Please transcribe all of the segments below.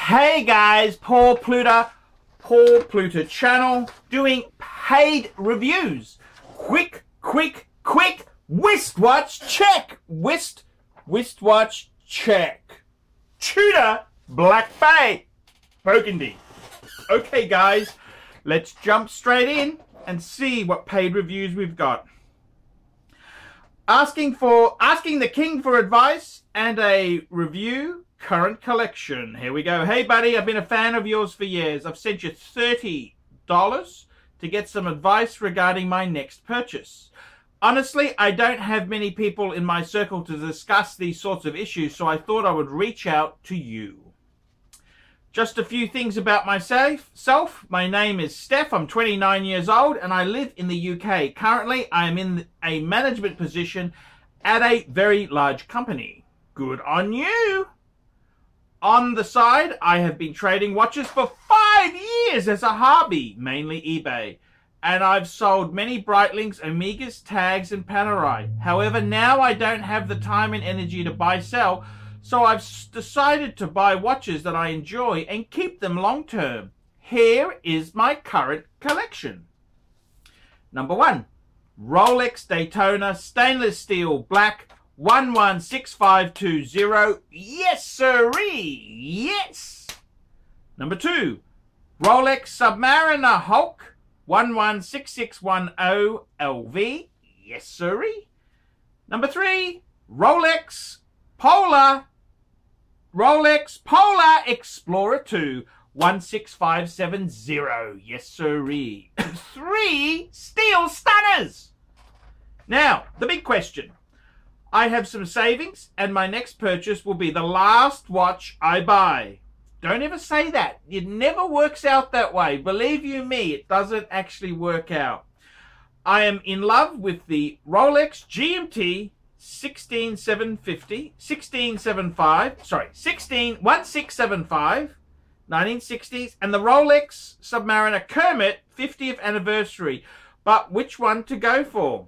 Hey guys, Paul Pluta channel, doing paid reviews. Quick wristwatch check. Wristwatch check. Tudor Black Bay Burgundy. Okay guys, let's jump straight in and see what paid reviews we've got. Asking the king for advice and a review. Current collection. Here we go. Hey buddy, I've been a fan of yours for years. I've sent you $30 to get some advice regarding my next purchase. Honestly, I don't have many people in my circle to discuss these sorts of issues, so I thought I would reach out to you. Just a few things about myself. My name is Stef. I'm 29 years old and I live in the UK. Currently, I am in a management position at a very large company. Good on you. On the side, I have been trading watches for 5 years as a hobby, mainly eBay. And I've sold many Breitlings, Omegas, Tags and Panerai. However, now I don't have the time and energy to buy-sell, so I've decided to buy watches that I enjoy and keep them long-term. Here is my current collection. Number 1, Rolex Daytona stainless steel black 116520. Yes sirree, yes. Number 2, Rolex Submariner Hulk 116610 LV. Yes sirree. Number 3, Rolex Polar Explorer 2 16570. Yes sirree. 3 steel stunners. Now, the big question. I have some savings and my next purchase will be the last watch I buy. Don't ever say that. It never works out that way. Believe you me, it doesn't actually work out. I am in love with the Rolex GMT 1675, 1960s, and the Rolex Submariner Kermit 50th anniversary. But which one to go for?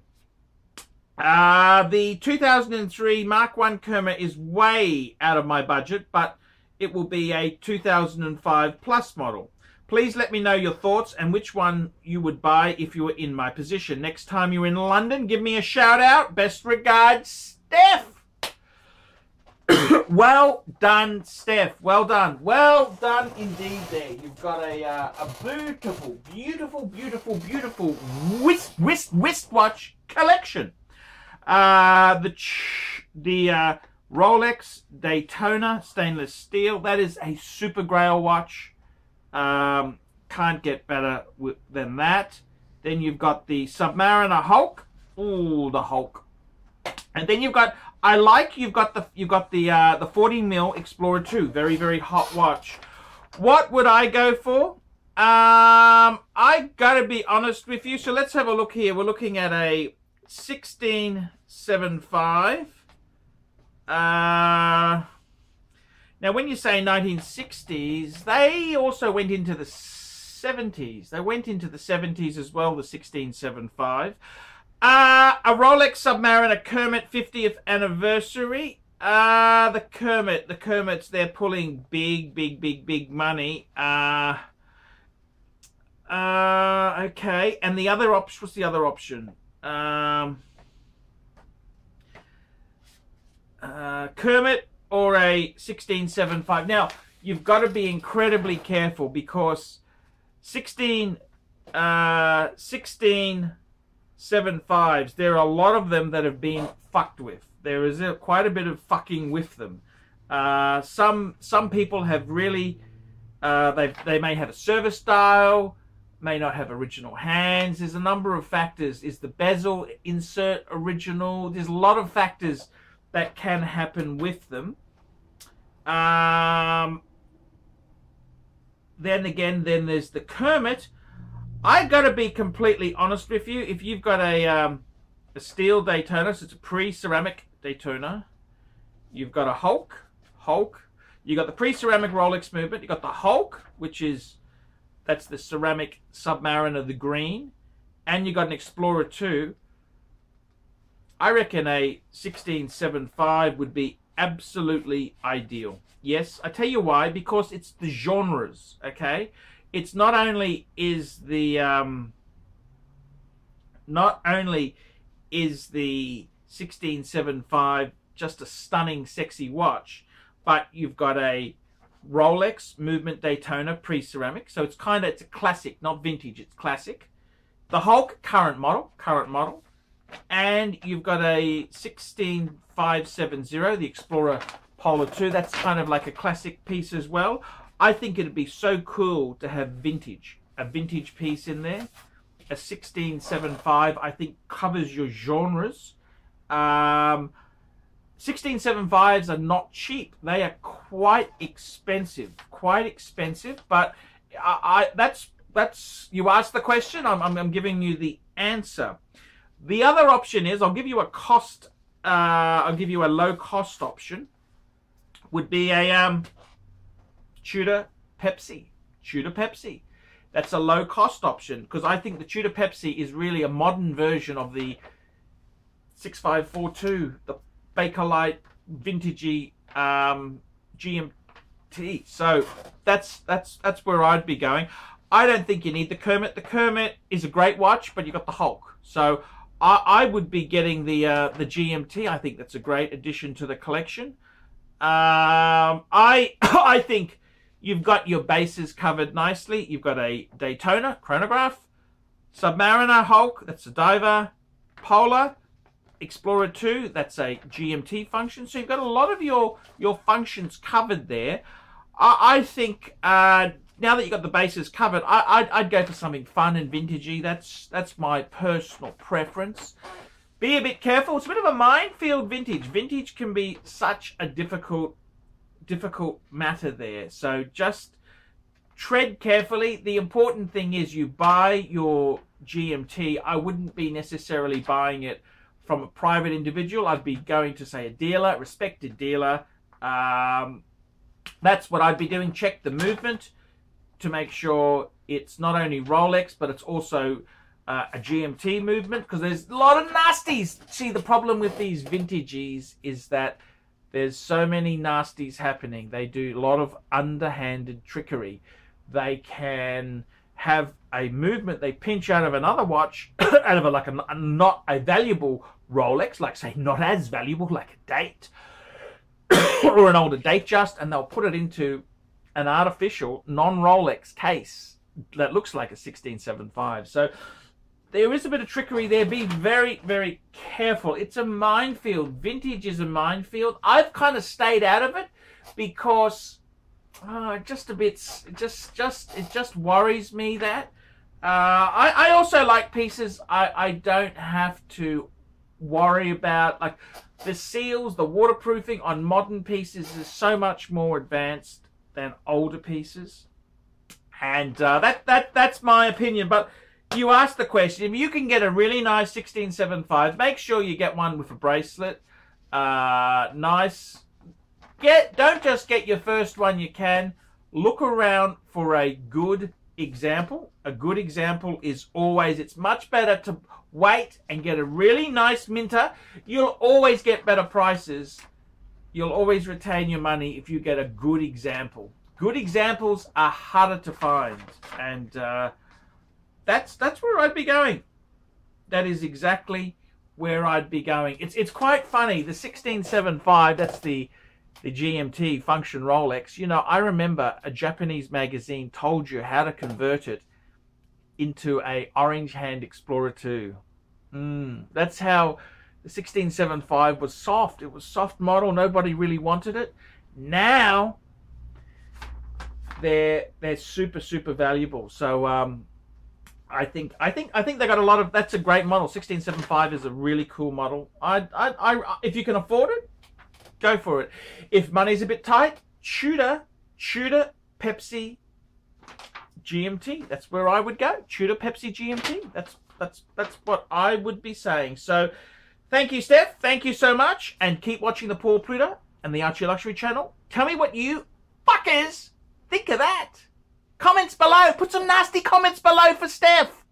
The 2003 Mark I Kermit is way out of my budget, but it will be a 2005 plus model. Please let me know your thoughts and which one you would buy if you were in my position. Next time you're in London, give me a shout out. Best regards, Stef. Well done, Stef. Well done. Well done indeed there. You've got a beautiful wristwatch collection. The Rolex Daytona stainless steel, that is a super grail watch. Can't get better than that. Then you've got the Submariner Hulk. Ooh, the Hulk. And then you've got, you've got the 40mm Explorer 2, very hot watch. What would I go for? I gotta be honest with you. So let's have a look here. We're looking at a 1675. Now when you say 1960s, they also went into the 70s. They went into the 70s as well, the 1675. A Rolex Submariner Kermit 50th anniversary. The Kermits, they're pulling big money. Okay, and the other option, what's the other option? Kermit or a 1675. Now, you've got to be incredibly careful because 1675s, there are a lot of them that have been fucked with. There is quite a bit of fucking with them. Some people have really, they may have a service style, may not have original hands. There's a number of factors. Is the bezel insert original? There's a lot of factors that can happen with them. Then again, there's the Kermit. I gotta be completely honest with you. If you've got a steel Daytona, so it's a pre-ceramic Daytona, you've got a Hulk. You got the pre-ceramic Rolex movement. You got the Hulk, that's the ceramic Submariner, the green, and you got an Explorer 2. I reckon a 1675 would be absolutely ideal. Yes, I tell you why, because it's the genres, okay? It's not only is the 1675 just a stunning, sexy watch, but you've got a Rolex Movement Daytona pre-ceramic, so it's a classic, not vintage, it's classic. The Hulk, current model, and you've got a 16570, the Explorer Polar 2. That's kind of like a classic piece as well. I think it'd be so cool to have a vintage piece in there. A 1675, I think, covers your genres. 1675s are not cheap. They are quite expensive, but that's you asked the question, I'm giving you the answer. The other option is, I'll give you a low cost option, would be a Tudor Pepsi. That's a low cost option, because I think the Tudor Pepsi is really a modern version of the 6542, the Bakelite vintagey GMT. So that's where I'd be going. I don't think you need the Kermit. The Kermit is a great watch, but you got the Hulk. So I would be getting the GMT. I think that's a great addition to the collection. I think you've got your bases covered nicely. You've got a Daytona chronograph, Submariner Hulk, that's a diver, Polar, Explorer 2, that's a GMT function. So you've got a lot of your functions covered there. I think now that you've got the bases covered, I'd go for something fun and vintagey. That's my personal preference. Be a bit careful. It's a bit of a minefield, vintage. Vintage can be such a difficult matter there. So just tread carefully. The important thing is you buy your GMT. I wouldn't be necessarily buying it from a private individual. I'd be going to, say, a dealer, respected dealer. That's what I'd be doing. Check the movement to make sure it's not only Rolex, but it's also a GMT movement, because there's a lot of nasties. See, the problem with these vintages is that there's so many nasties happening. They do a lot of underhanded trickery. They can have a movement they pinch out of another watch, out of a not a valuable Rolex, like, say, not as valuable, like a date or an older date just, and they'll put it into an artificial non-Rolex case that looks like a 1675. So there is a bit of trickery there. Be very, very careful. It's a minefield. Vintage is a minefield. I've kind of stayed out of it because it just worries me that. I also like pieces I don't have to worry about, like the seals, the waterproofing on modern pieces is so much more advanced than older pieces, and that's my opinion. But you asked the question, if you can get a really nice 1675, make sure you get one with a bracelet. Nice. Don't just get your first one you can. Look around for a good example. A good example is always, it's much better to wait and get a really nice minter. You'll always get better prices. You'll always retain your money if you get a good example. Good examples are harder to find, and that's where I'd be going. That is exactly where I'd be going. It's quite funny. The 1675, that's the GMT function Rolex. You know, I remember a Japanese magazine told you how to convert it into a orange hand Explorer 2. That's how the 1675 was soft. It was soft model. Nobody really wanted it. Now they're super valuable. So I think they got a lot of. That's a great model. 1675 is a really cool model. I if you can afford it, go for it. If money's a bit tight, Tudor Pepsi GMT. That's where I would go. Tudor Pepsi GMT. That's what I would be saying. So thank you, Steph. Thank you so much, and keep watching the Paul Pluta and the Archie Luxury channel. Tell me what you fuckers think of that. Comments below. Put some nasty comments below for Steph.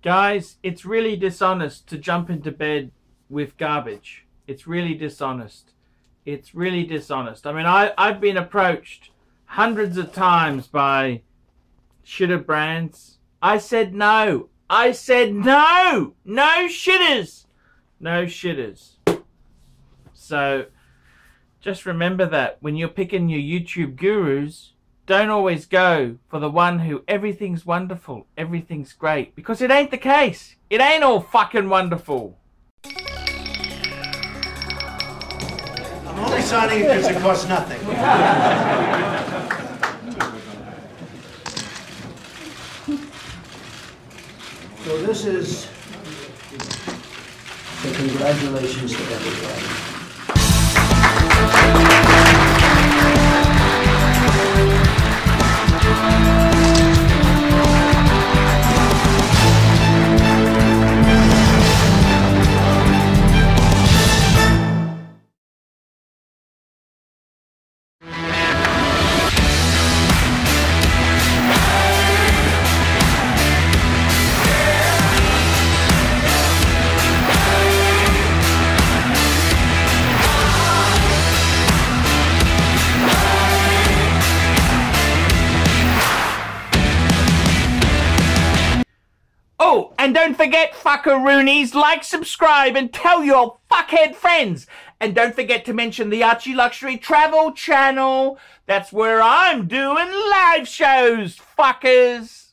Guys, it's really dishonest to jump into bed with garbage. It's really dishonest. It's really dishonest. I mean, I've been approached hundreds of times by shitter brands. I said no. I said no. No shitters. No shitters. So just remember that when you're picking your YouTube gurus, don't always go for the one who everything's wonderful, everything's great, because it ain't the case. It ain't all fucking wonderful. I'm only signing it because it costs nothing. So this is the congratulations to everybody. Oh, and don't forget, fuckaroonies, like, subscribe, and tell your fuckhead friends. And don't forget to mention the Archie Luxury Travel channel. That's where I'm doing live shows, fuckers.